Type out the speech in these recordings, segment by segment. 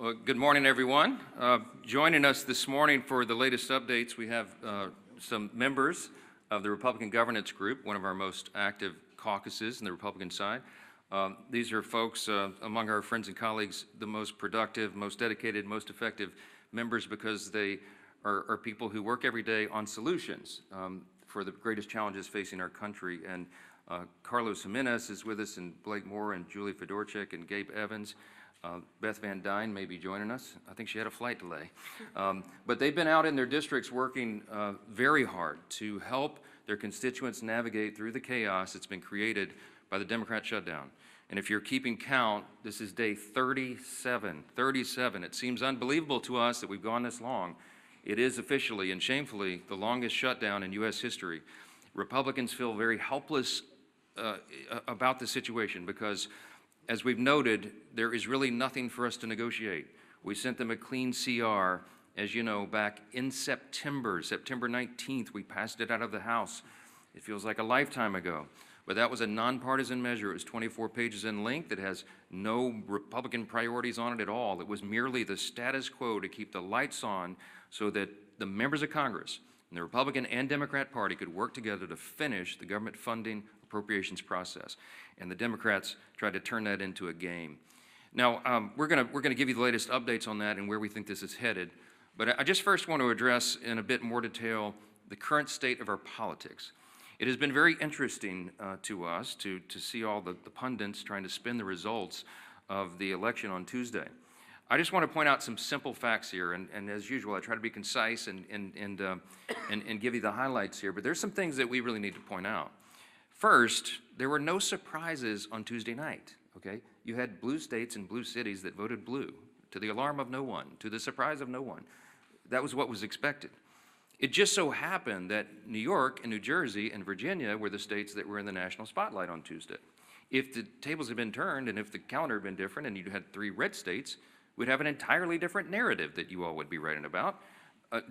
Well, good morning, everyone. Joining us this morning for the latest updates, we have some members of the Republican Governance Group, one of our most active caucuses in the Republican side. These are folks among our friends and colleagues, the most productive, most dedicated, most effective members because they are people who work every day on solutions for the greatest challenges facing our country. And Carlos Jimenez is with us, and Blake Moore, and Julie Fedorchik, and Gabe Evans. Beth Van Dyne may be joining us. I think she had a flight delay. But they've been out in their districts working very hard to help their constituents navigate through the chaos that's been created by the Democrat shutdown. And if you're keeping count, this is day 37. 37. It seems unbelievable to us that we've gone this long. It is officially and shamefully the longest shutdown in U.S. history. Republicans feel very helpless about the situation because, as we've noted, there is really nothing for us to negotiate. We sent them a clean CR, as you know, back in September 19th, we passed it out of the House. It feels like a lifetime ago, but that was a nonpartisan measure. It was 24 pages in length. It has no Republican priorities on it at all. It was merely the status quo to keep the lights on so that the members of Congress and the Republican and Democrat Party could work together to finish the government funding appropriations process. And the Democrats tried to turn that into a game. Now, we're gonna give you the latest updates on that and where we think this is headed. But I just first want to address in a bit more detail the current state of our politics. It has been very interesting to us to see all the pundits trying to spin the results of the election on Tuesday. I just want to point out some simple facts here, and as usual, I try to be concise and give you the highlights here, but there's some things that we really need to point out. First, there were no surprises on Tuesday night, okay? You had blue states and blue cities that voted blue, to the alarm of no one, to the surprise of no one. That was what was expected. It just so happened that New York and New Jersey and Virginia were the states that were in the national spotlight on Tuesday. If the tables had been turned and if the calendar had been different and you had 3 red states, we'd have an entirely different narrative that you all would be writing about.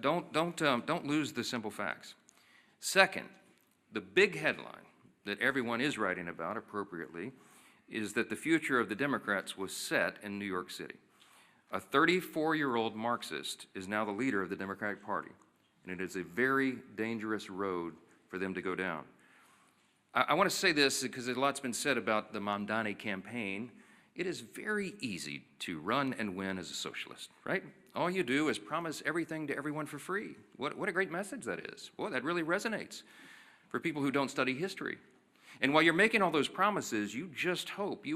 Don't lose the simple facts. Second, the big headline that everyone is writing about appropriately is that the future of the Democrats was set in New York City. A 34-year-old Marxist is now the leader of the Democratic Party, and it is a very dangerous road for them to go down. I want to say this because a lot's been said about the Mamdani campaign. It is very easy to run and win as a socialist, right? All you do is promise everything to everyone for free. What a great message that is. Boy, that really resonates for people who don't study history. And while you're making all those promises, you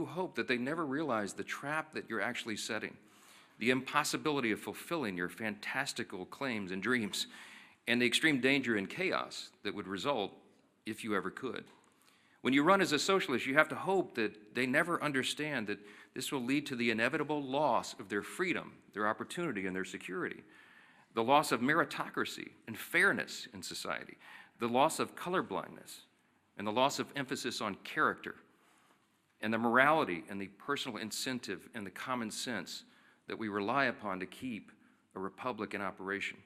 hope that they never realize the trap that you're actually setting, the impossibility of fulfilling your fantastical claims and dreams, and the extreme danger and chaos that would result if you ever could. When you run as a socialist, you have to hope that they never understand that this will lead to the inevitable loss of their freedom, their opportunity, and their security, the loss of meritocracy and fairness in society, the loss of colorblindness, and the loss of emphasis on character, and the morality and the personal incentive and the common sense that we rely upon to keep a republic in operation.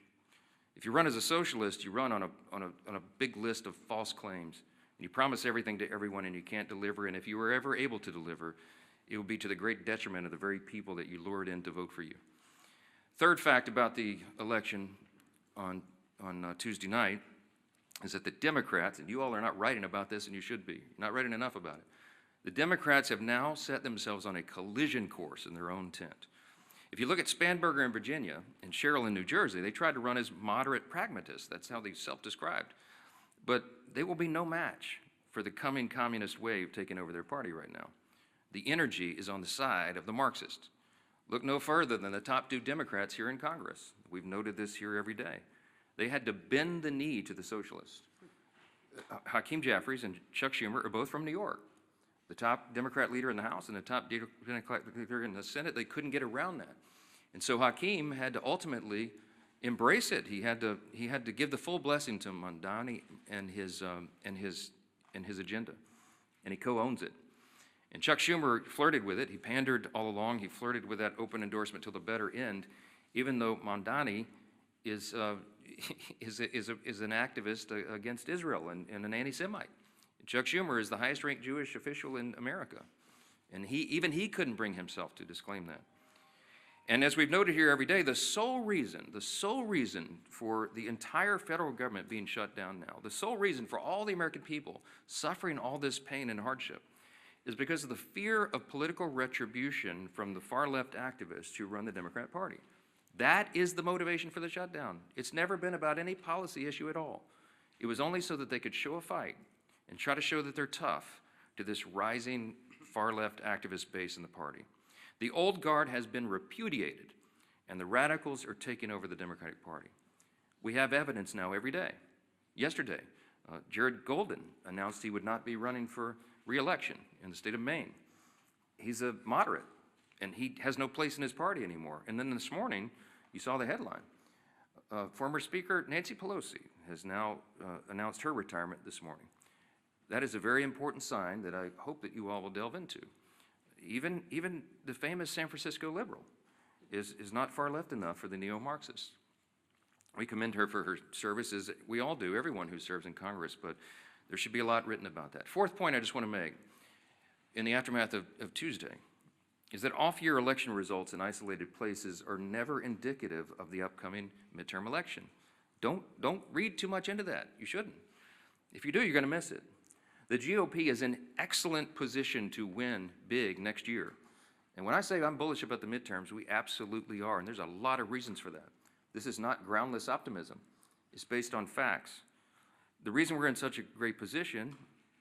If you run as a socialist, you run on a big list of false claims, and you promise everything to everyone and you can't deliver, and if you were ever able to deliver, it will be to the great detriment of the very people that you lured in to vote for you. Third fact about the election on Tuesday night is that the Democrats, and you all are not writing about this, and you should be, not writing enough about it, the Democrats have now set themselves on a collision course in their own tent. If you look at Spanberger in Virginia and Sherrill in New Jersey, they tried to run as moderate pragmatists. That's how they self-described. But they will be no match for the coming communist wave taking over their party right now. The energy is on the side of the Marxists. Look no further than the top 2 Democrats here in Congress. We've noted this here every day. They had to bend the knee to the socialists. Hakeem Jeffries and Chuck Schumer are both from New York. The top Democrat leader in the House and the top Democrat leader in the Senate, they couldn't get around that. And so Hakeem had to ultimately embrace it. He had to give the full blessing to Mamdani and his agenda, and he co-owns it. And Chuck Schumer flirted with it. He pandered all along. He flirted with that open endorsement till the better end, even though Mamdani is an activist against Israel and an anti-Semite. Chuck Schumer is the highest-ranked Jewish official in America, and he couldn't bring himself to disclaim that. And as we've noted here every day, the sole reason for the entire federal government being shut down now, the sole reason for all the American people suffering all this pain and hardship is because of the fear of political retribution from the far-left activists who run the Democrat Party. That is the motivation for the shutdown. It's never been about any policy issue at all. It was only so that they could show a fight and try to show that they're tough to this rising far-left activist base in the party. The old guard has been repudiated, and the radicals are taking over the Democratic Party. We have evidence now every day. Yesterday, Jared Golden announced he would not be running for re-election in the state of Maine. He's a moderate, and he has no place in his party anymore. And then this morning, you saw the headline. Former Speaker Nancy Pelosi has now announced her retirement this morning. That is a very important sign that I hope that you all will delve into. Even the famous San Francisco liberal is not far left enough for the neo-Marxists. We commend her for her services. We all do, everyone who serves in Congress, but there should be a lot written about that. Fourth point I just want to make in the aftermath of Tuesday is that off-year election results in isolated places are never indicative of the upcoming midterm election. Don't read too much into that. You shouldn't. If you do, you're going to miss it. The GOP is in excellent position to win big next year. And when I say I'm bullish about the midterms, we absolutely are, and there's a lot of reasons for that. This is not groundless optimism. It's based on facts. The reason we're in such a great position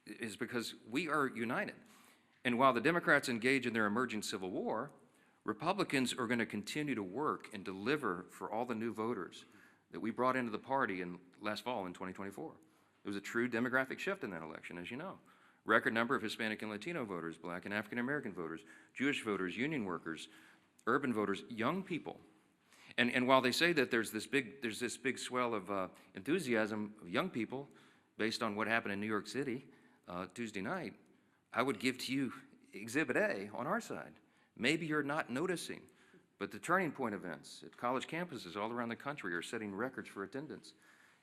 is because we are united. And while the Democrats engage in their emerging civil war, Republicans are going to continue to work and deliver for all the new voters that we brought into the party last fall in 2024. There was a true demographic shift in that election, as you know. Record number of Hispanic and Latino voters, Black and African American voters, Jewish voters, union workers, urban voters, young people. And while they say that there's this big swell of enthusiasm of young people based on what happened in New York City Tuesday night, I would give to you Exhibit A on our side. Maybe you're not noticing, but the Turning Point events at college campuses all around the country are setting records for attendance.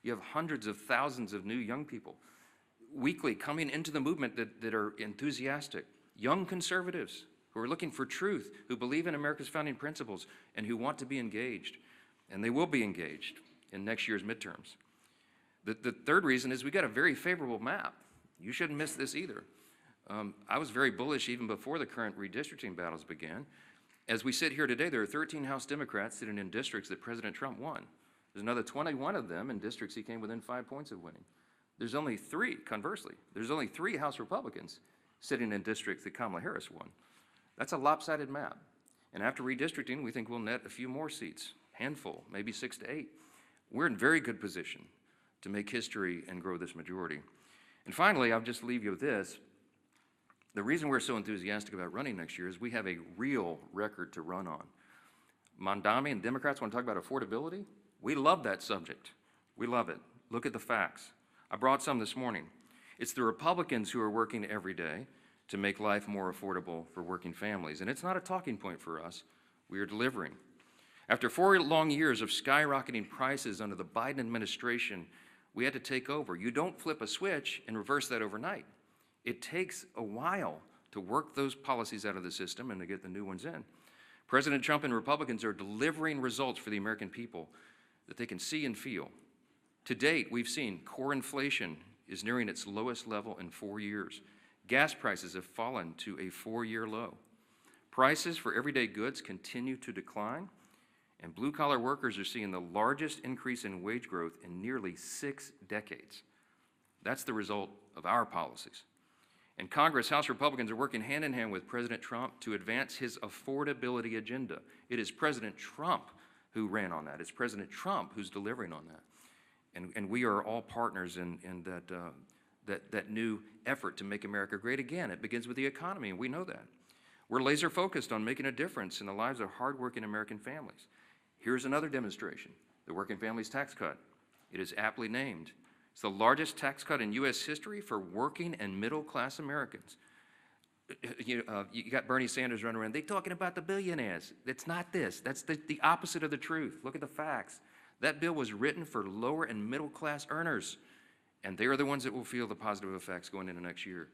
You have hundreds of thousands of new young people weekly coming into the movement that are enthusiastic, young conservatives who are looking for truth, who believe in America's founding principles, and who want to be engaged. And they will be engaged in next year's midterms. The third reason is we got a very favorable map. You shouldn't miss this either. I was very bullish even before the current redistricting battles began. As we sit here today, there are 13 House Democrats sitting in districts that President Trump won. There's another 21 of them in districts he came within 5 points of winning. There's only three, conversely, there's only 3 House Republicans sitting in districts that Kamala Harris won. That's a lopsided map. And after redistricting, we think we'll net a few more seats, handful, maybe 6 to 8. We're in very good position to make history and grow this majority. And finally, I'll just leave you with this. The reason we're so enthusiastic about running next year is we have a real record to run on. Mondami and Democrats want to talk about affordability. We love that subject. We love it. Look at the facts. I brought some this morning. It's the Republicans who are working every day to make life more affordable for working families. And it's not a talking point for us. We are delivering. After 4 long years of skyrocketing prices under the Biden administration, we had to take over. You don't flip a switch and reverse that overnight. It takes a while to work those policies out of the system and to get the new ones in. President Trump and Republicans are delivering results for the American people that they can see and feel. To date, we've seen core inflation is nearing its lowest level in 4 years. Gas prices have fallen to a 4-year low. Prices for everyday goods continue to decline, and blue-collar workers are seeing the largest increase in wage growth in nearly 6 decades. That's the result of our policies. In Congress, House Republicans are working hand in hand with President Trump to advance his affordability agenda. It is President Trump who ran on that. It's President Trump who's delivering on that. And we are all partners in that new effort to make America great again. It begins with the economy, and we know that. We're laser focused on making a difference in the lives of hardworking American families. Here's another demonstration, the Working Families Tax Cut. It is aptly named. It's the largest tax cut in U.S. history for working and middle-class Americans. You got Bernie Sanders running around. They're talking about the billionaires. It's not this. That's the opposite of the truth. Look at the facts. That bill was written for lower and middle-class earners, and they are the ones that will feel the positive effects going into next year.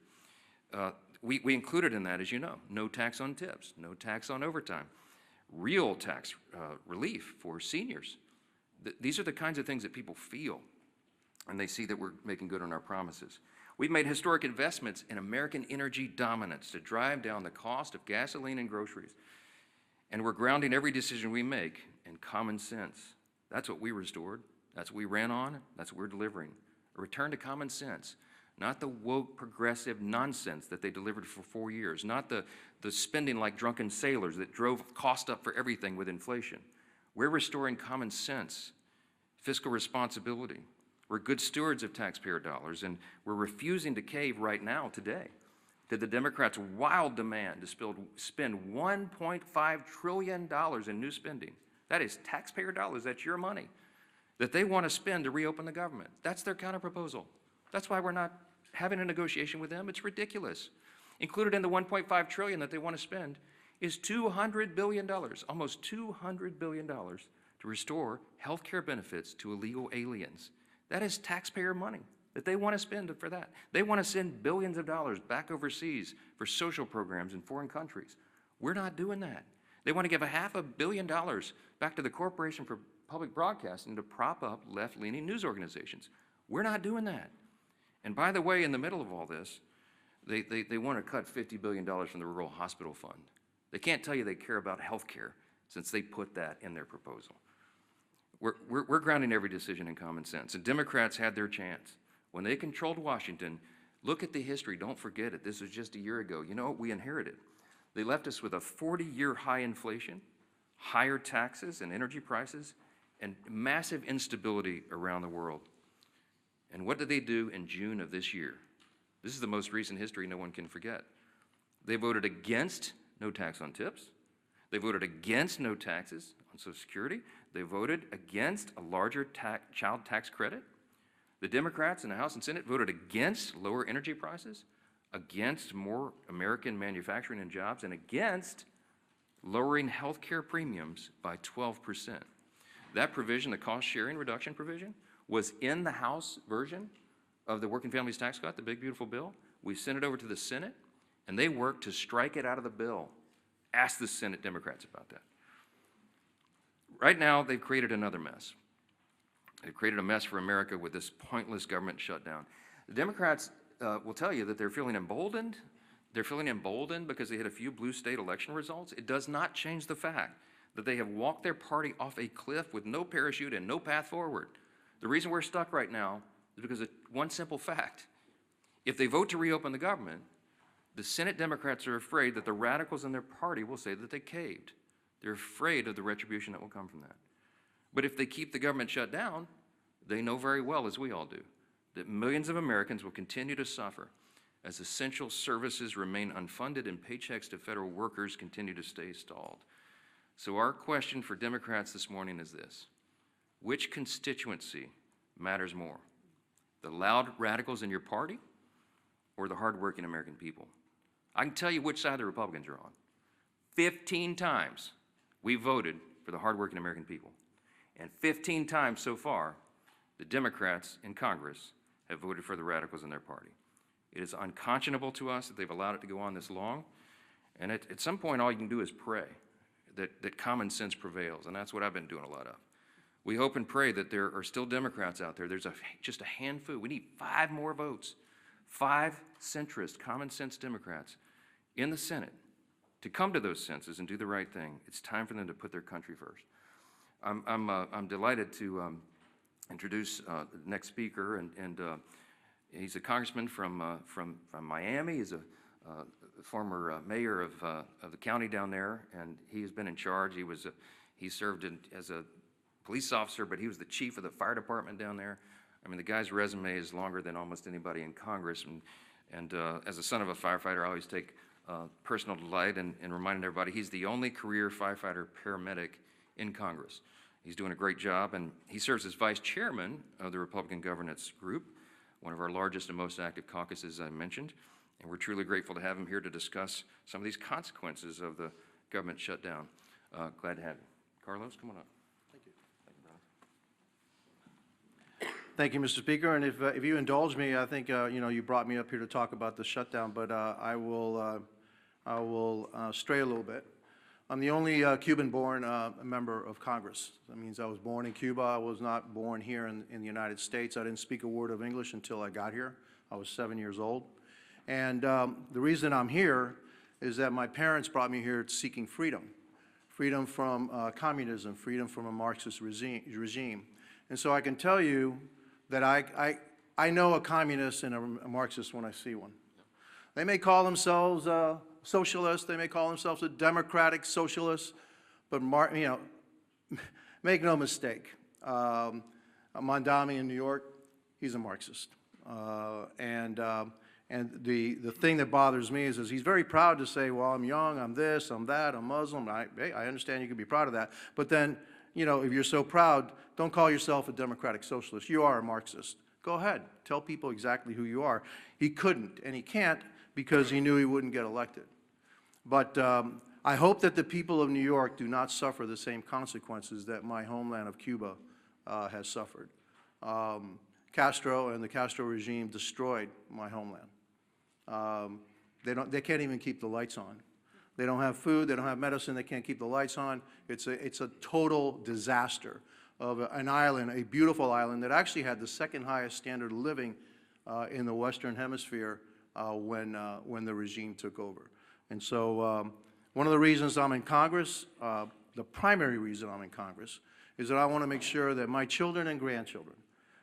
We included in that, as you know, no tax on tips, no tax on overtime, real tax relief for seniors. These are the kinds of things that people feel, and they see that we're making good on our promises. We've made historic investments in American energy dominance to drive down the cost of gasoline and groceries. And we're grounding every decision we make in common sense. That's what we restored. That's what we ran on. That's what we're delivering. A return to common sense, not the woke progressive nonsense that they delivered for 4 years, not the spending like drunken sailors that drove cost up for everything with inflation. We're restoring common sense, fiscal responsibility. We're good stewards of taxpayer dollars, and we're refusing to cave right now, today, to the Democrats' wild demand to spend $1.5 trillion in new spending. That is taxpayer dollars, that's your money, that they want to spend to reopen the government. That's their counterproposal. That's why we're not having a negotiation with them. It's ridiculous. Included in the $1.5 trillion that they want to spend is $200 billion, almost $200 billion, to restore health care benefits to illegal aliens. That is taxpayer money that they want to spend for that. They want to send billions of dollars back overseas for social programs in foreign countries. We're not doing that. They want to give $500 million back to the Corporation for Public Broadcasting to prop up left-leaning news organizations. We're not doing that. And by the way, in the middle of all this, they want to cut $50 billion from the Rural Hospital Fund. They can't tell you they care about health care since they put that in their proposal. We're grounding every decision in common sense, and Democrats had their chance. When they controlled Washington, look at the history, don't forget it. This was just a year ago. You know what we inherited? They left us with a 40-year high inflation, higher taxes and energy prices, and massive instability around the world. And what did they do in June of this year? This is the most recent history no one can forget. They voted against no tax on tips. They voted against no taxes on Social Security. They voted against a larger child tax credit. The Democrats in the House and Senate voted against lower energy prices, against more American manufacturing and jobs, and against lowering health care premiums by 12%. That provision, the cost sharing reduction provision, was in the House version of the Working Families Tax Cut, the big beautiful bill. We sent it over to the Senate, and they worked to strike it out of the bill. Ask the Senate Democrats about that. Right now, they've created another mess. They've created a mess for America with this pointless government shutdown. The Democrats will tell you that they're feeling emboldened. They're feeling emboldened because they had a few blue state election results. It does not change the fact that they have walked their party off a cliff with no parachute and no path forward. The reason we're stuck right now is because of one simple fact. If they vote to reopen the government, the Senate Democrats are afraid that the radicals in their party will say that they caved. They're afraid of the retribution that will come from that. But if they keep the government shut down, they know very well, as we all do, that millions of Americans will continue to suffer as essential services remain unfunded and paychecks to federal workers continue to stay stalled. So our question for Democrats this morning is this: which constituency matters more? The loud radicals in your party or the hardworking American people? I can tell you which side the Republicans are on. 15 times we voted for the hardworking American people. And 15 times so far, the Democrats in Congress have voted for the radicals in their party. It is unconscionable to us that they've allowed it to go on this long. And at some point, all you can do is pray that common sense prevails. And that's what I've been doing a lot of. We hope and pray that there are still Democrats out there. There's just a handful. We need 5 more votes. 5 centrist, common sense Democrats in the Senate to come to those senses and do the right thing. It's time for them to put their country first. I'm delighted to introduce the next speaker, and he's a congressman from Miami. He's a former mayor of the county down there, and he has been in charge. He served as a police officer, but he was the chief of the fire department down there. I mean, the guy's resume is longer than almost anybody in Congress, and as a son of a firefighter, I always take personal delight in reminding everybody he's the only career firefighter paramedic in Congress. He's doing a great job, and he serves as vice chairman of the Republican Governance Group, one of our largest and most active caucuses I mentioned, and we're truly grateful to have him here to discuss some of these consequences of the government shutdown. Glad to have you. Carlos, come on up. Thank you. Thank you, brother. Thank you, Mr. Speaker. And if you indulge me, I think you brought me up here to talk about the shutdown, but I will stray a little bit. I'm the only Cuban-born member of Congress. That means I was born in Cuba. I was not born here in the United States. I didn't speak a word of English until I got here. I was 7 years old. And the reason I'm here is that my parents brought me here seeking freedom. Freedom from communism, freedom from a Marxist regime. And so I can tell you that I know a communist and a Marxist when I see one. They may call themselves socialists, they may call themselves a democratic socialist, but make no mistake, Mondami in New York, he's a Marxist. And the thing that bothers me is he's very proud to say, well, I'm young, I'm this, I'm that, I'm Muslim. Hey, I understand you can be proud of that. But then, if you're so proud, don't call yourself a democratic socialist. You are a Marxist. Go ahead. Tell people exactly who you are. He couldn't, and he can't because he knew he wouldn't get elected. But I hope that the people of New York do not suffer the same consequences that my homeland of Cuba has suffered. Castro and the Castro regime destroyed my homeland. They can't even keep the lights on. They don't have food, they don't have medicine, they can't keep the lights on. It's a total disaster of an island, a beautiful island that actually had the second highest standard of living in the Western Hemisphere when the regime took over. And so one of the reasons I'm in Congress, the primary reason I'm in Congress, is that I want to make sure that my children and grandchildren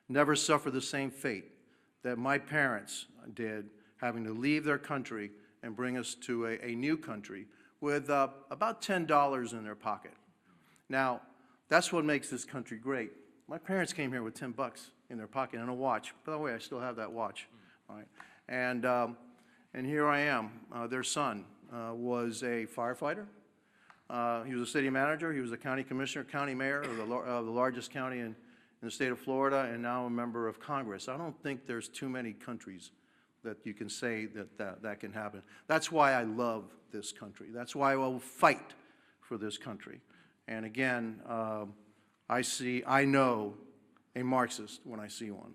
never suffer the same fate that my parents did, having to leave their country and bring us to a new country with about $10 in their pocket. Now, that's what makes this country great. My parents came here with 10 bucks in their pocket and a watch. By the way, I still have that watch. All right. And here I am. Their son was a firefighter. He was a city manager. He was a county commissioner, county mayor of the largest county in the state of Florida, and now a member of Congress. I don't think there's too many countries that you can say that can happen. That's why I love this country. That's why I will fight for this country. And again, I know a Marxist when I see one.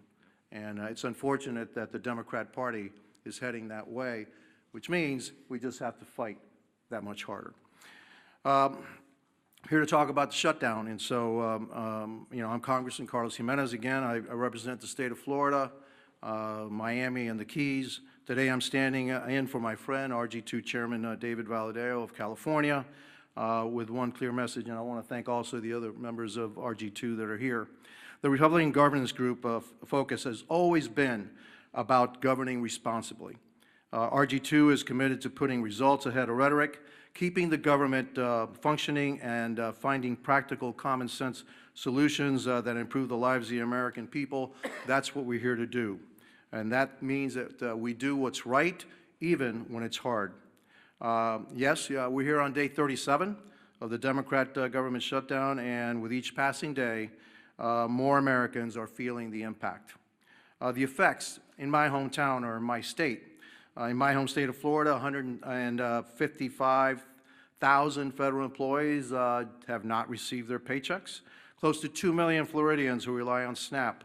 And it's unfortunate that the Democrat Party is heading that way, which means we just have to fight that much harder. Here to talk about the shutdown. And so, I'm Congressman Carlos Jimenez again. I represent the state of Florida, Miami, and the Keys. Today I'm standing in for my friend, RG2 Chairman David Valadeo of California, with one clear message, and I want to thank also the other members of RG2 that are here. The Republican Governance Group focus has always been about governing responsibly. RG2 is committed to putting results ahead of rhetoric, keeping the government functioning, and finding practical, common sense solutions that improve the lives of the American people. That's what we're here to do. And that means that we do what's right, even when it's hard. Yes, we're here on day 37 of the Democrat government shutdown, and with each passing day, more Americans are feeling the impact. The effects in my hometown or in my state. In my home state of Florida, 155,000 federal employees have not received their paychecks. Close to 2 million Floridians who rely on SNAP,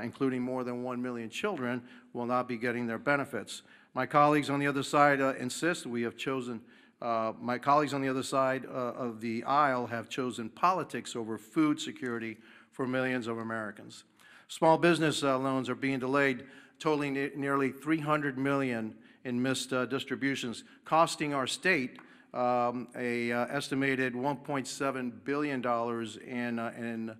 including more than 1 million children, will not be getting their benefits. My colleagues on the other side insist we have chosen, my colleagues on the other side of the aisle have chosen politics over food security for millions of Americans. Small business loans are being delayed, totaling nearly $300 million in missed distributions, costing our state an estimated $1.7 billion in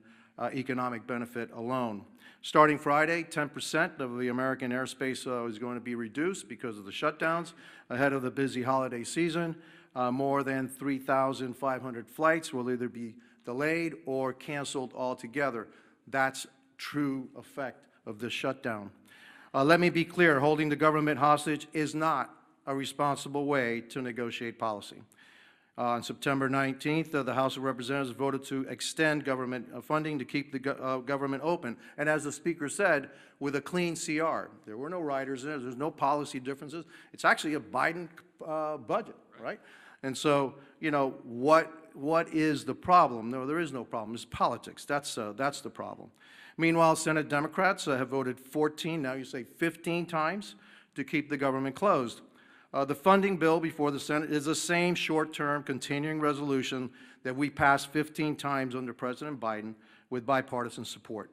economic benefit alone. Starting Friday, 10% of the American airspace is going to be reduced because of the shutdowns ahead of the busy holiday season. More than 3,500 flights will either be delayed or canceled altogether. That's true effect of this shutdown. Let me be clear, holding the government hostage is not a responsible way to negotiate policy. On September 19th, the House of Representatives voted to extend government funding to keep the government open. And as the Speaker said, with a clean CR. There were no riders in it. There's no policy differences. It's actually a Biden budget, right? And so, what is the problem? No, there is no problem. It's politics. That's the problem. Meanwhile, Senate Democrats have voted 14, now you say 15 times, to keep the government closed. The funding bill before the Senate is the same short-term continuing resolution that we passed 15 times under President Biden with bipartisan support.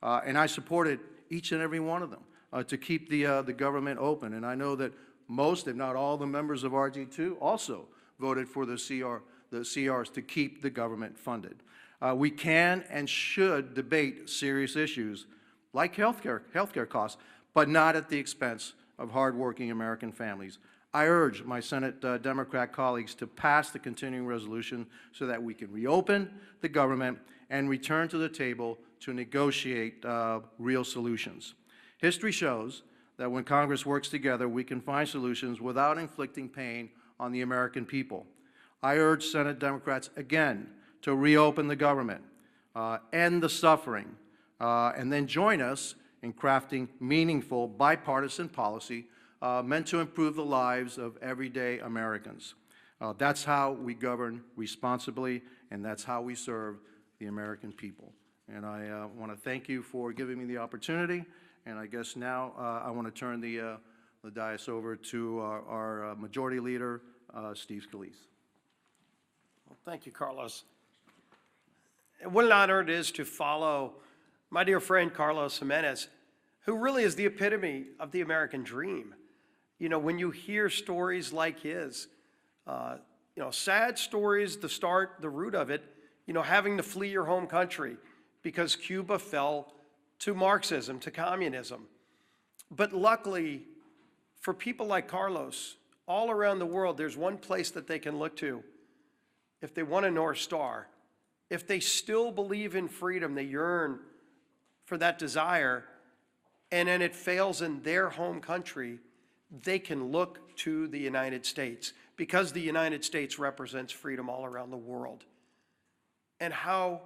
And I supported each and every one of them to keep the government open. And I know that most, if not all, the members of RG2 also voted for the CRs to keep the government funded. We can and should debate serious issues like healthcare costs, but not at the expense of hardworking American families. I urge my Senate Democrat colleagues to pass the continuing resolution so that we can reopen the government and return to the table to negotiate real solutions. History shows that when Congress works together, we can find solutions without inflicting pain on the American people. I urge Senate Democrats again to reopen the government, end the suffering, and then join us in crafting meaningful bipartisan policy meant to improve the lives of everyday Americans. That's how we govern responsibly, and that's how we serve the American people. And I want to thank you for giving me the opportunity, and I guess now I want to turn the dais over to our Majority Leader, Steve Scalise. Well, thank you, Carlos. And what an honor it is to follow my dear friend Carlos Jimenez, who really is the epitome of the American dream. You know, when you hear stories like his, sad stories, the root of it, having to flee your home country because Cuba fell to Marxism, to communism. But luckily, for people like Carlos, all around the world, there's one place that they can look to if they want a North Star. If they still believe in freedom, they yearn for that desire, and then it fails in their home country, they can look to the United States, because the United States represents freedom all around the world. And how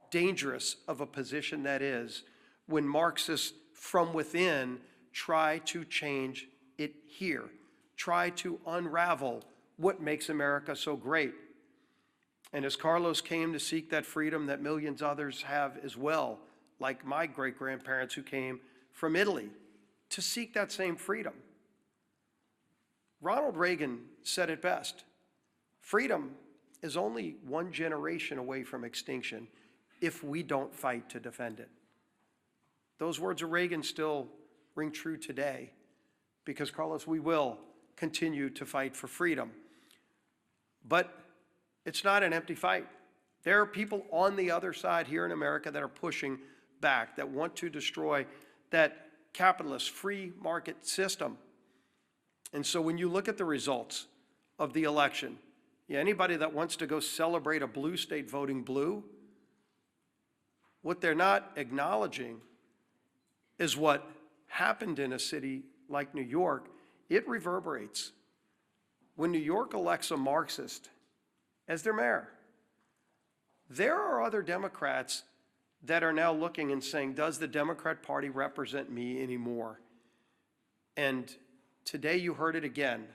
dangerous of a position that is when Marxists from within try to change it here, try to unravel what makes America so great. And as Carlos came to seek that freedom that millions others have as well, like my great-grandparents who came from Italy to seek that same freedom. Ronald Reagan said it best: freedom is only one generation away from extinction if we don't fight to defend it. Those words of Reagan still ring true today because, Carlos, we will continue to fight for freedom. But it's not an empty fight. There are people on the other side here in America that are pushing back, that want to destroy that capitalist free market system. And so when you look at the results of the election, anybody that wants to go celebrate a blue state voting blue, what they're not acknowledging is what happened in a city like New York. It reverberates. When New York elects a Marxist as their mayor, there are other Democrats that are now looking and saying, does the Democrat Party represent me anymore? And today you heard it again.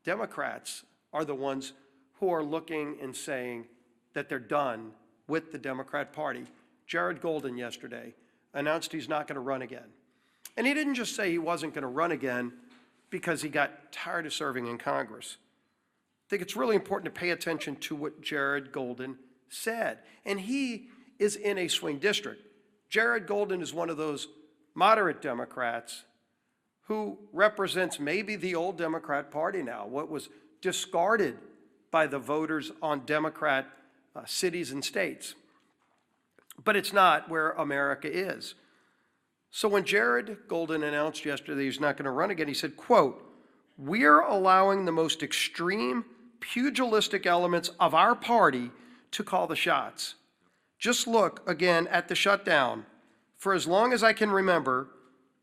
Democrats are the ones who are looking and saying that they're done with the Democrat Party. Jared Golden yesterday announced he's not going to run again. And he didn't just say he wasn't going to run again because he got tired of serving in Congress. I think it's really important to pay attention to what Jared Golden said. And he is in a swing district. Jared Golden is one of those moderate Democrats who represents maybe the old Democrat Party now, what was discarded by the voters on Democrat cities and states. But it's not where America is. So when Jared Golden announced yesterday he's not going to run again, he said, quote, "We're allowing the most extreme pugilistic elements of our party to call the shots. Just look again at the shutdown. For as long as I can remember,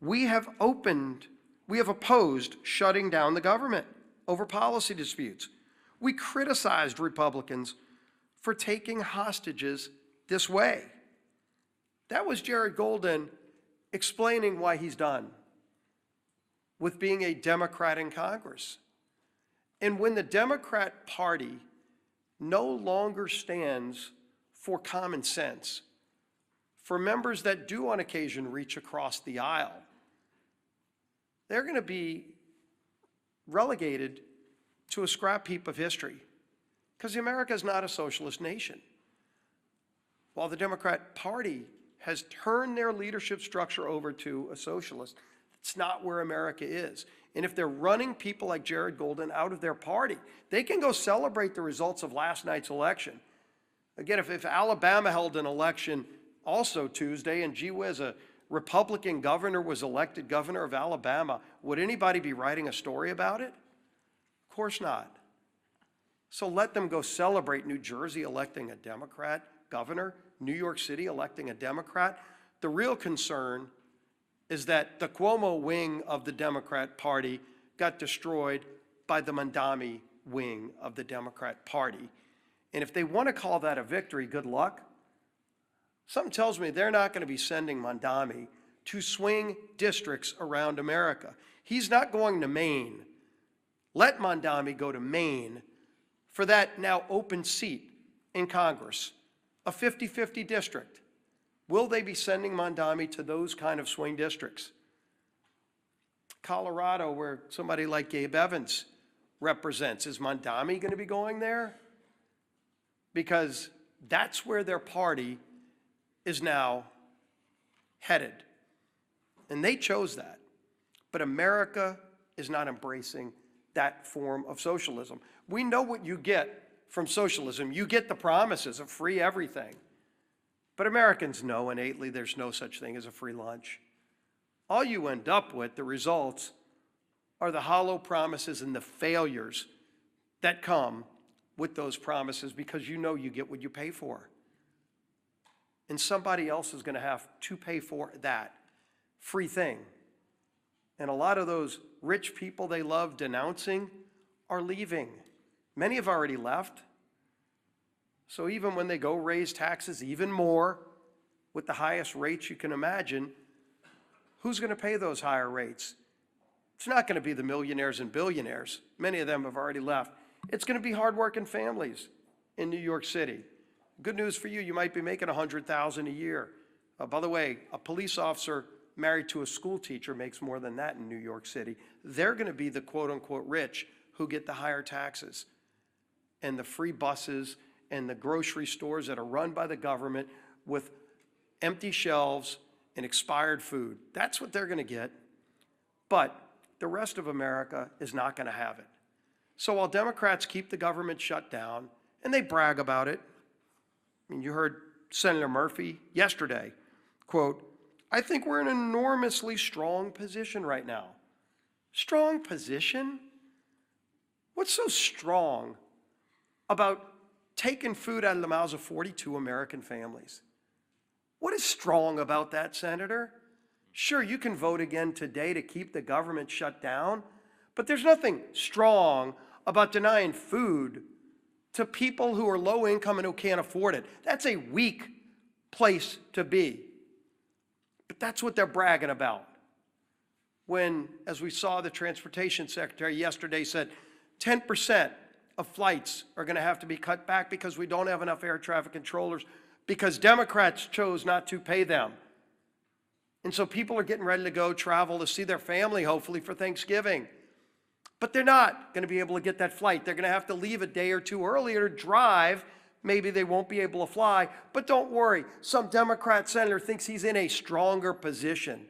we have opposed shutting down the government over policy disputes. We criticized Republicans for taking hostages this way." That was Jared Golden explaining why he's done with being a Democrat in Congress. And when the Democrat Party no longer stands for common sense, for members that do on occasion reach across the aisle, they're going to be relegated to a scrap heap of history, because America is not a socialist nation. While the Democrat Party has turned their leadership structure over to a socialist, it's not where America is. And if they're running people like Jared Golden out of their party, they can go celebrate the results of last night's election. Again, if Alabama held an election also Tuesday, and gee whiz, a Republican governor was elected governor of Alabama, would anybody be writing a story about it? Of course not. So let them go celebrate New Jersey electing a Democrat governor, New York City electing a Democrat. The real concern is that the Cuomo wing of the Democrat Party got destroyed by the Mondami wing of the Democrat Party. And if they want to call that a victory, good luck. Something tells me they're not going to be sending Mondami to swing districts around America. He's not going to Maine. Let Mondami go to Maine for that now open seat in Congress, a 50-50 district. Will they be sending Mondami to those kind of swing districts? Colorado, where somebody like Gabe Evans represents, is Mondami going to be going there? Because that's where their party is now headed. And they chose that. But America is not embracing that form of socialism. We know what you get from socialism. You get the promises of free everything. But Americans know innately there's no such thing as a free lunch. All you end up with, the results, are the hollow promises and the failures that come with those promises, because you know you get what you pay for. And somebody else is going to have to pay for that free thing. And a lot of those rich people they love denouncing are leaving. Many have already left. So even when they go raise taxes even more with the highest rates you can imagine, who's going to pay those higher rates? It's not going to be the millionaires and billionaires. Many of them have already left. It's going to be hardworking families in New York City. Good news for you, you might be making $100,000 a year. By the way, a police officer married to a school teacher makes more than that in New York City. They're going to be the quote-unquote rich who get the higher taxes and the free buses and the grocery stores that are run by the government with empty shelves and expired food. That's what they're going to get. But the rest of America is not going to have it. So while Democrats keep the government shut down, and they brag about it, I mean, you heard Senator Murphy yesterday, quote, "I think we're in an enormously strong position right now." Strong position? What's so strong about taking food out of the mouths of 42 American families? What is strong about that, Senator? Sure, you can vote again today to keep the government shut down, but there's nothing strong about denying food to people who are low income and who can't afford it. That's a weak place to be. But that's what they're bragging about. When, as we saw, the Transportation Secretary yesterday said 10% of flights are going to have to be cut back because we don't have enough air traffic controllers because Democrats chose not to pay them. And so people are getting ready to go travel to see their family, hopefully, for Thanksgiving. But they're not going to be able to get that flight. They're going to have to leave a day or two earlier to drive. Maybe they won't be able to fly. But don't worry. Some Democrat senator thinks he's in a stronger position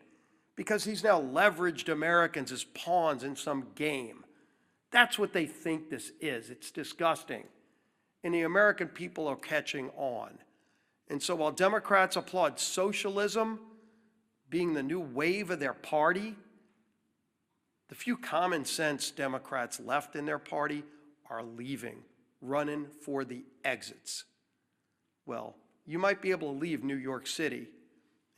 because he's now leveraged Americans as pawns in some game. That's what they think this is. It's disgusting. And the American people are catching on. And so while Democrats applaud socialism being the new wave of their party, the few common sense Democrats left in their party are leaving, running for the exits. Well, you might be able to leave New York City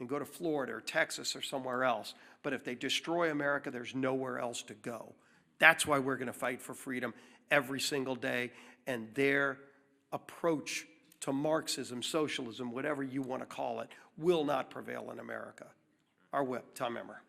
and go to Florida or Texas or somewhere else, but if they destroy America, there's nowhere else to go. That's why we're going to fight for freedom every single day, and their approach to Marxism, socialism, whatever you want to call it, will not prevail in America. Our whip, Tom Emmer.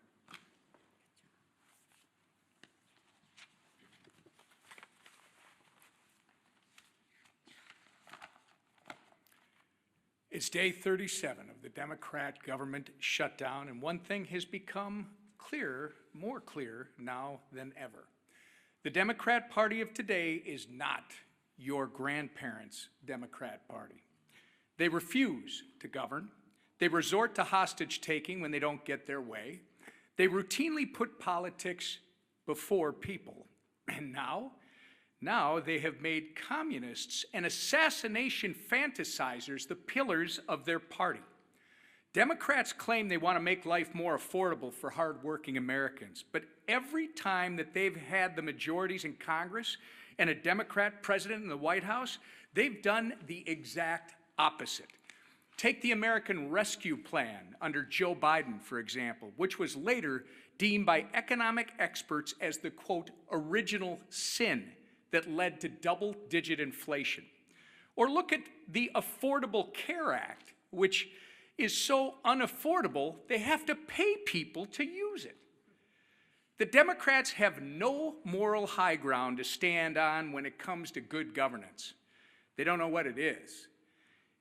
It's day 37 of the Democrat government shutdown, and one thing has become clearer, more clear now than ever. The Democrat Party of today is not your grandparents' Democrat Party. They refuse to govern. They resort to hostage-taking when they don't get their way. They routinely put politics before people. And now they have made communists and assassination fantasizers the pillars of their party. Democrats claim they want to make life more affordable for hardworking Americans, but every time that they've had the majorities in Congress and a Democrat president in the White House, they've done the exact opposite. Take the American Rescue Plan under Joe Biden, for example, which was later deemed by economic experts as the, quote, original sin that led to double-digit inflation. Or look at the Affordable Care Act, which is so unaffordable, they have to pay people to use it. The Democrats have no moral high ground to stand on when it comes to good governance. They don't know what it is.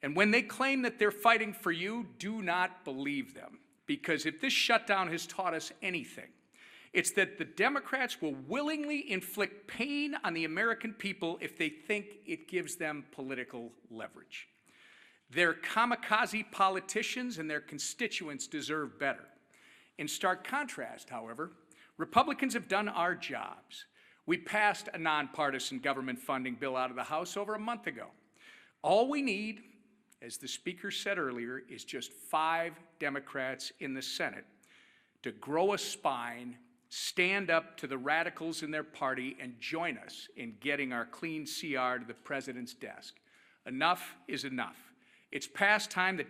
And when they claim that they're fighting for you, do not believe them. Because if this shutdown has taught us anything, it's that the Democrats will willingly inflict pain on the American people if they think it gives them political leverage. Their kamikaze politicians and their constituents deserve better. In stark contrast, however, Republicans have done our jobs. We passed a nonpartisan government funding bill out of the House over a month ago. All we need, as the Speaker said earlier, is just 5 Democrats in the Senate to grow a spine, stand up to the radicals in their party, and join us in getting our clean CR to the President's desk. Enough is enough. It's past time for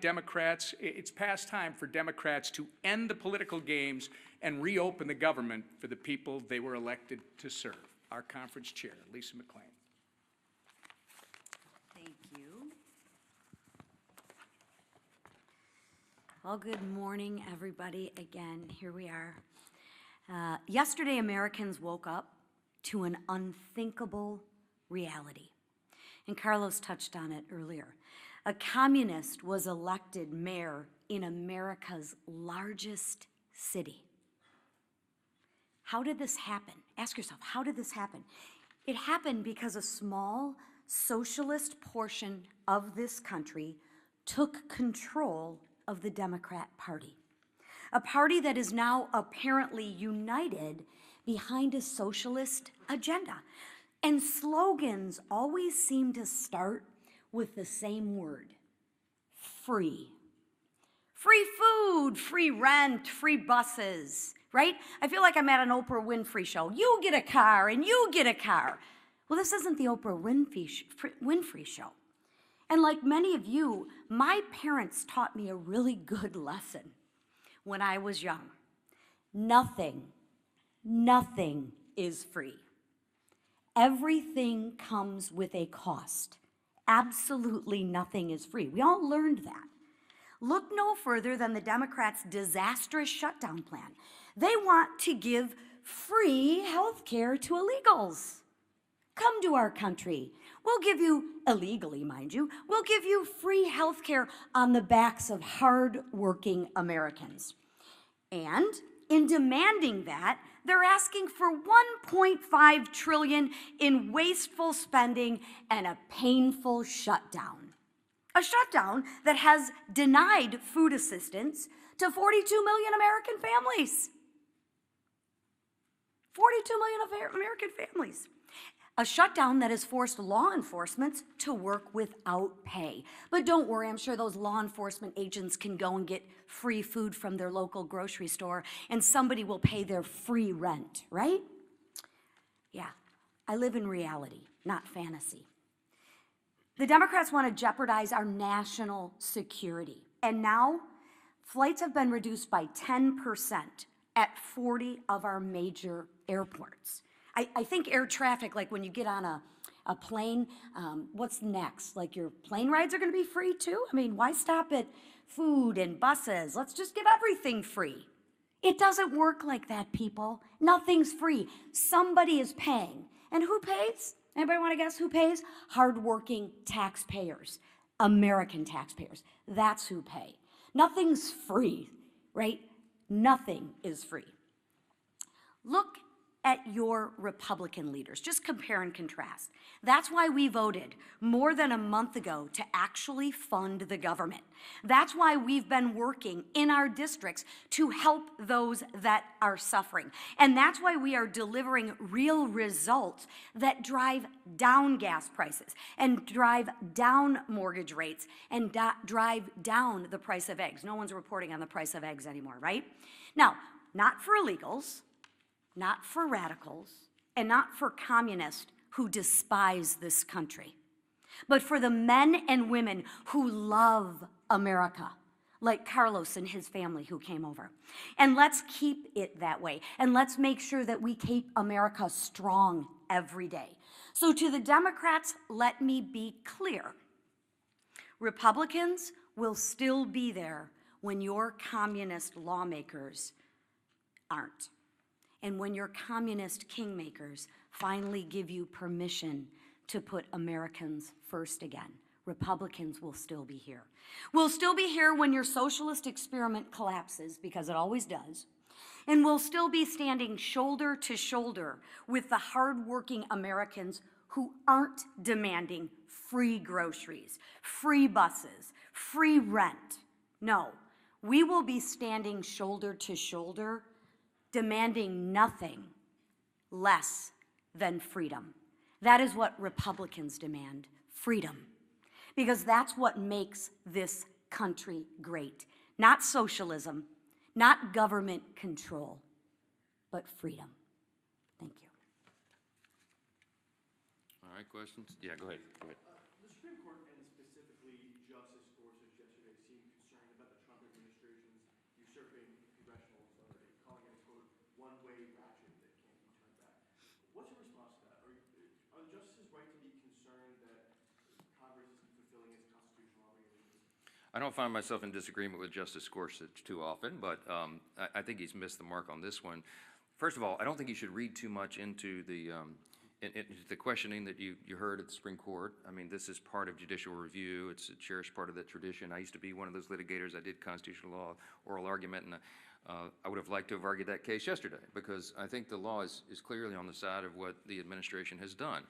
Democrats to end the political games and reopen the government for the people they were elected to serve. Our conference chair, Lisa McClain. Thank you. Well, good morning, everybody. Again, here we are. Yesterday, Americans woke up to an unthinkable reality. And Carlos touched on it earlier. A communist was elected mayor in America's largest city. How did this happen? Ask yourself, how did this happen? It happened because a small socialist portion of this country took control of the Democrat Party. A party that is now apparently united behind a socialist agenda. And slogans always seem to start with the same word: free. Free food, free rent, free buses, right? I feel like I'm at an Oprah Winfrey show. You get a car and you get a car. Well, this isn't the Oprah Winfrey show. And like many of you, my parents taught me a really good lesson when I was young. Nothing is free. Everything comes with a cost. Absolutely nothing is free. We all learned that. Look no further than the Democrats' disastrous shutdown plan. They want to give free health care to illegals. Come to our country. We'll give you, illegally, mind you, we'll give you free health care on the backs of hard-working Americans. And in demanding that, they're asking for $1.5 trillion in wasteful spending and a painful shutdown. A shutdown that has denied food assistance to 42 million American families. 42 million American families. A shutdown that has forced law enforcement to work without pay. But don't worry, I'm sure those law enforcement agents can go and get free food from their local grocery store, and somebody will pay their free rent, right? Yeah, I live in reality, not fantasy. The Democrats want to jeopardize our national security. And now, flights have been reduced by 10% at 40 of our major airports. I think air traffic, like when you get on a plane, what's next? Like your plane rides are going to be free too? I mean, why stop at food and buses? Let's just give everything free. It doesn't work like that, people. Nothing's free. Somebody is paying. And who pays? Anybody want to guess who pays? Hardworking taxpayers, American taxpayers. That's who pay. Nothing's free, right? Nothing is free. Look at your Republican leaders. Just compare and contrast. That's why we voted more than a month ago to actually fund the government. That's why we've been working in our districts to help those that are suffering. And that's why we are delivering real results that drive down gas prices and drive down mortgage rates and drive down the price of eggs. No one's reporting on the price of eggs anymore, right? Now, not for illegals, not for radicals, and not for communists who despise this country, but for the men and women who love America, like Carlos and his family who came over. And let's keep it that way, and let's make sure that we keep America strong every day. So to the Democrats, let me be clear. Republicans will still be there when your communist lawmakers aren't. And when your communist kingmakers finally give you permission to put Americans first again, Republicans will still be here. We'll still be here when your socialist experiment collapses, because it always does. And we'll still be standing shoulder to shoulder with the hardworking Americans who aren't demanding free groceries, free buses, free rent. No, we will be standing shoulder to shoulder, demanding nothing less than freedom. That is what Republicans demand, freedom. Because that's what makes this country great. Not socialism, not government control, but freedom. Thank you. All right, questions? Yeah, go ahead. Go ahead. The Supreme Court, and specifically Justice Gorsuch yesterday, seemed concerned about the Trump administration's usurping congressional authority, calling it a, quote, one-way ratchet that can't be turned back. What's your response to that? Are the justices right to be concerned that Congress isn't fulfilling its constitutional obligations? I don't find myself in disagreement with Justice Gorsuch too often, but I think he's missed the mark on this one. First of all, I don't think you should read too much into the questioning that you heard at the Supreme Court. I mean, this is part of judicial review. It's a cherished part of that tradition. I used to be one of those litigators. I did constitutional law, oral argument, and I would have liked to have argued that case yesterday, because I think the law is clearly on the side of what the administration has done.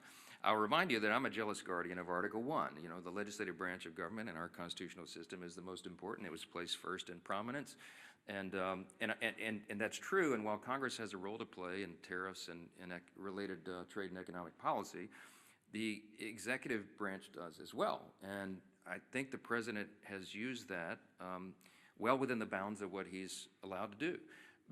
I'll remind you that I'm a jealous guardian of Article 1. You know, the legislative branch of government in our constitutional system is the most important. It was placed first in prominence. And that's true. And while Congress has a role to play in tariffs and related trade and economic policy, the executive branch does as well. And I think the president has used that well within the bounds of what he's allowed to do,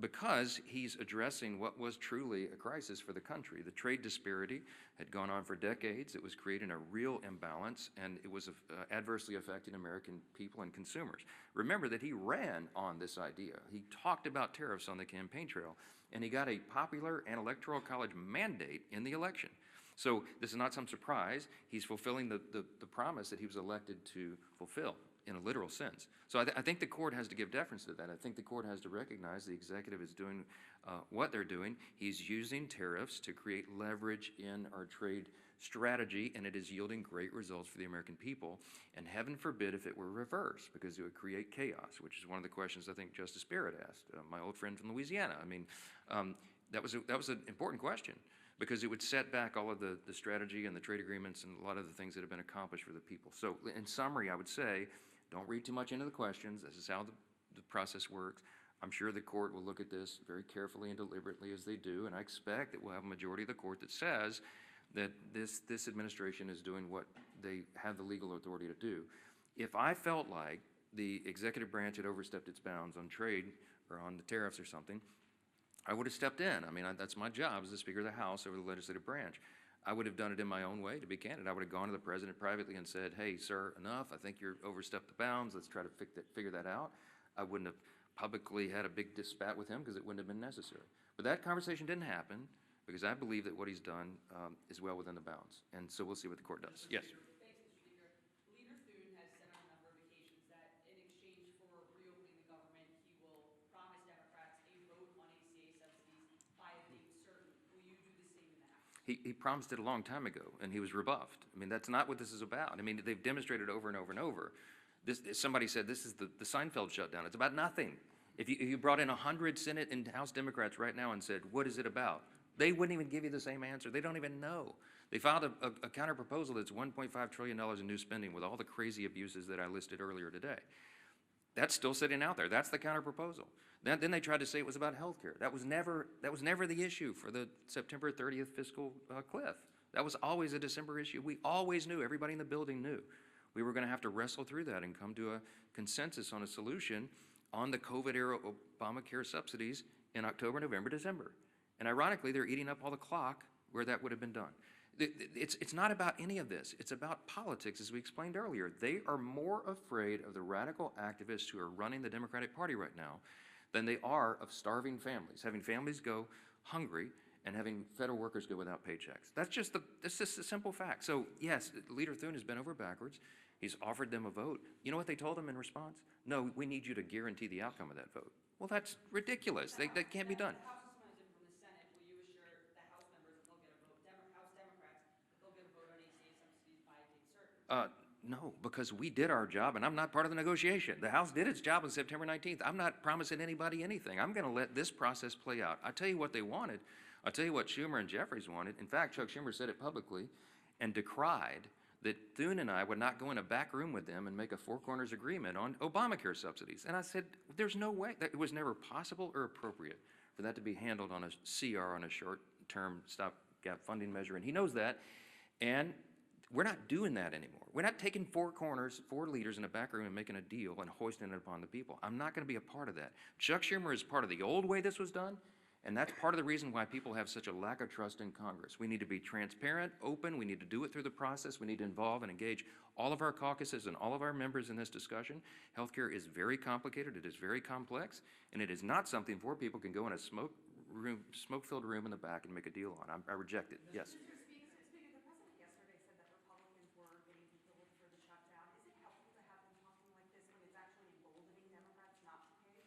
because he's addressing what was truly a crisis for the country. The trade disparity had gone on for decades. It was creating a real imbalance, and it was adversely affecting American people and consumers. Remember that he ran on this idea. He talked about tariffs on the campaign trail, and he got a popular and electoral college mandate in the election. So this is not some surprise. He's fulfilling the promise that he was elected to fulfill in a literal sense. So I think the court has to give deference to that. I think the court has to recognize the executive is doing what they're doing. He's using tariffs to create leverage in our trade strategy, and it is yielding great results for the American people. And heaven forbid if it were reversed, because it would create chaos, which is one of the questions I think Justice Barrett asked, my old friend from Louisiana. I mean, that was an important question, because it would set back all of the strategy and the trade agreements and a lot of the things that have been accomplished for the people. So in summary, I would say, don't read too much into the questions. This is how the process works. I'm sure the court will look at this very carefully and deliberately, as they do, and I expect that we'll have a majority of the court that says that this administration is doing what they have the legal authority to do. If I felt like the executive branch had overstepped its bounds on trade or on the tariffs or something, I would have stepped in. I mean, that's my job as the Speaker of the House over the legislative branch. I would have done it in my own way, to be candid. I would have gone to the president privately and said, hey, sir, enough. I think you're overstepped the bounds. Let's try to figure that out. I wouldn't have publicly had a big spat with him, because it wouldn't have been necessary. But that conversation didn't happen, because I believe that what he's done is well within the bounds. And so we'll see what the court does. Yes. Thanks, Mr. Speaker. Leader Thune has said on a number of occasions that in exchange for reopening the government, he will promise Democrats a vote on ACA subsidies by a date certain. Will you do the same now? He promised it a long time ago, and he was rebuffed. I mean, that's not what this is about. I mean, they've demonstrated over and over and over. Somebody said this is the Seinfeld shutdown. It's about nothing. If you brought in 100 Senate and House Democrats right now and said, what is it about? They wouldn't even give you the same answer. They don't even know. They filed a counter proposal that's $1.5 trillion in new spending with all the crazy abuses that I listed earlier today. That's still sitting out there. That's the counter proposal. Then they tried to say it was about health care. That was never the issue for the September 30th fiscal cliff. That was always a December issue. We always knew, everybody in the building knew, we were going to have to wrestle through that and come to a consensus on a solution on the COVID-era Obamacare subsidies in October, November, December. And ironically, they're eating up all the clock where that would have been done. It's not about any of this. It's about politics, as we explained earlier. They are more afraid of the radical activists who are running the Democratic Party right now than they are of starving families, having families go hungry and having federal workers go without paychecks. That's just a simple fact. So yes, Leader Thune has been over backwards. He's offered them a vote. You know what they told him in response? No, we need you to guarantee the outcome of that vote. Well, that's ridiculous. That can't be done. The House is funded from the Senate. Will you assure the House members that they'll get a vote, House Democrats, that they'll get a vote on ACA subsidies by a date certain? No, because we did our job, and I'm not part of the negotiation. The House did its job on September 19th. I'm not promising anybody anything. I'm going to let this process play out. I'll tell you what they wanted. I'll tell you what Schumer and Jeffries wanted. In fact, Chuck Schumer said it publicly and decried that Thune and I would not go in a back room with them and make a four corners agreement on Obamacare subsidies. And I said, there's no way. It was never possible or appropriate for that to be handled on a CR, on a short-term stopgap funding measure. And he knows that. And we're not doing that anymore. We're not taking four corners, four leaders in a back room and making a deal and hoisting it upon the people. I'm not going to be a part of that. Chuck Schumer is part of the old way this was done, and that's part of the reason why people have such a lack of trust in Congress. We need to be transparent, open. We need to do it through the process. We need to involve and engage all of our caucuses and all of our members in this discussion. Healthcare is very complicated. It is very complex, and it is not something four people can go in a smoke-filled room in the back and make a deal on. I reject it. Yes. Speaker, the president yesterday said that Republicans were getting controlled for the shutdown. Is it helpful to have them talking like this when it's actually emboldening Democrats not to pay?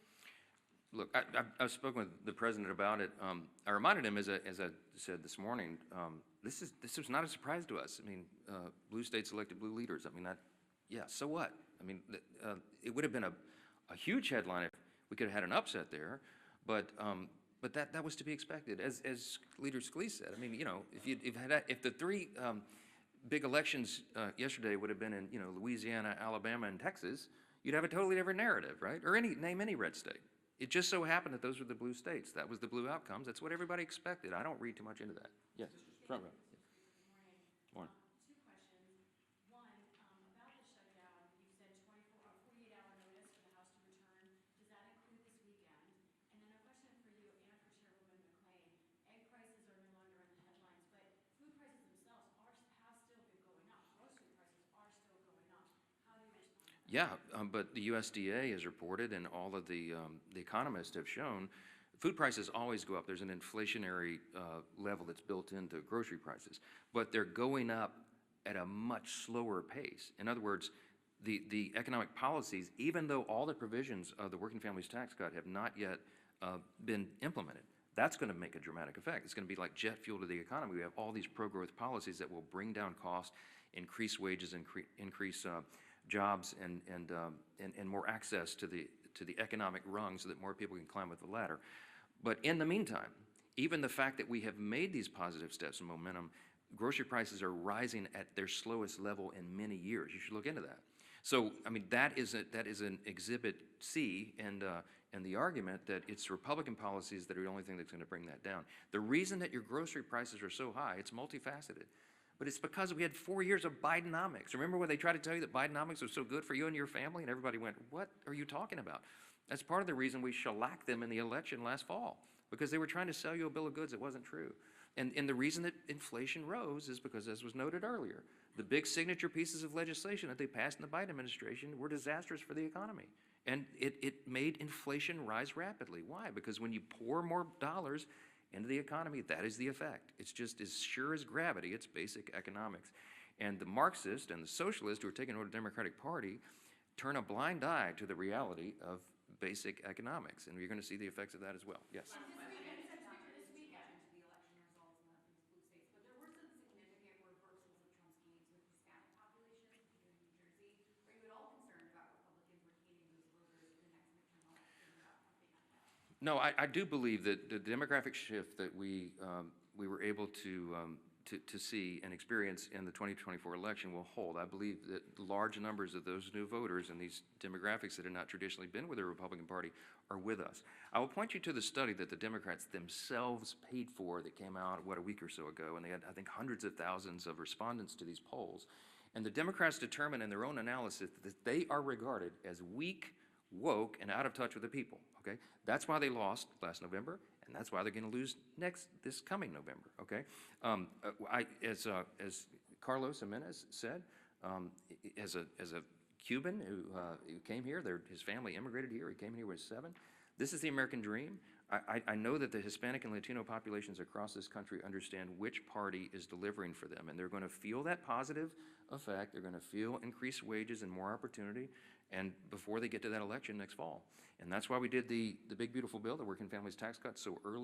Look, I've spoken with the president about it. I reminded him, as I said this morning, this was not a surprise to us. I mean, blue states elected blue leaders. I mean, yeah, so what? I mean, it would have been a huge headline if we could have had an upset there, but that was to be expected. As Leader Scalise said, I mean, you know, if the three big elections yesterday would have been in, you know, Louisiana, Alabama, and Texas, you'd have a totally different narrative, right? Or name any red state. It just so happened that those were the blue states. That was the blue outcomes. That's what everybody expected. I don't read too much into that. Yes, front row. Morning. Two questions. One, about the shutdown, you said 48-hour notice for the House to return. Does that include this weekend? And then a question for you and for Chairwoman McClain. Egg prices are no longer in the headlines, but food prices themselves have still been going up. Grocery prices are still going up. How do you respond to that? Yeah, but the USDA has reported, and all of the economists have shown, food prices always go up. There's an inflationary level that's built into grocery prices, but they're going up at a much slower pace. In other words, the economic policies, even though all the provisions of the Working Families Tax Cut have not yet been implemented, that's going to make a dramatic effect. It's going to be like jet fuel to the economy. We have all these pro-growth policies that will bring down costs, increase wages, increase jobs, and more access to the economic rung so that more people can climb up the ladder. But in the meantime, even the fact that we have made these positive steps and momentum, grocery prices are rising at their slowest level in many years. You should look into that. So, I mean, that is an exhibit C, and the argument that it's Republican policies that are the only thing that's going to bring that down. The reason that your grocery prices are so high, it's multifaceted. But it's because we had 4 years of Bidenomics. Remember when they tried to tell you that Bidenomics was so good for you and your family, and everybody went, what are you talking about? That's part of the reason we shellacked them in the election last fall, because they were trying to sell you a bill of goods that wasn't true. And the reason that inflation rose is because, as was noted earlier, the big signature pieces of legislation that they passed in the Biden administration were disastrous for the economy. And it made inflation rise rapidly. Why? Because when you pour more dollars into the economy, that is the effect. It's just as sure as gravity. It's basic economics. And the Marxists and the socialists who are taking over the Democratic Party turn a blind eye to the reality of basic economics. And you're going to see the effects of that as well. Yes? This weekend into the election results in these blue states, but there were some significant reversals of Trump's gains with Hispanic populations, particularly in New Jersey. Are you at all concerned about Republicans retaining those voters in the next midterm election without Trump being on that? No, I do believe that the demographic shift that we were able to see and experience in the 2024 election will hold. I believe that large numbers of those new voters and these demographics that have not traditionally been with the Republican Party are with us. I will point you to the study that the Democrats themselves paid for that came out, a week or so ago, and they had, I think, hundreds of thousands of respondents to these polls. And the Democrats determined in their own analysis that they are regarded as weak, woke, and out of touch with the people, okay? That's why they lost last November, and that's why they're going to lose this coming November, okay? As Carlos Jimenez said, as a Cuban who came here, his family immigrated here, he came here when he was 7. This is the American dream. I know that the Hispanic and Latino populations across this country understand which party is delivering for them, and they're going to feel that positive effect. They're going to feel increased wages and more opportunity, and before they get to that election next fall. And that's why we did the big, beautiful bill, the Working Families Tax Cut, so early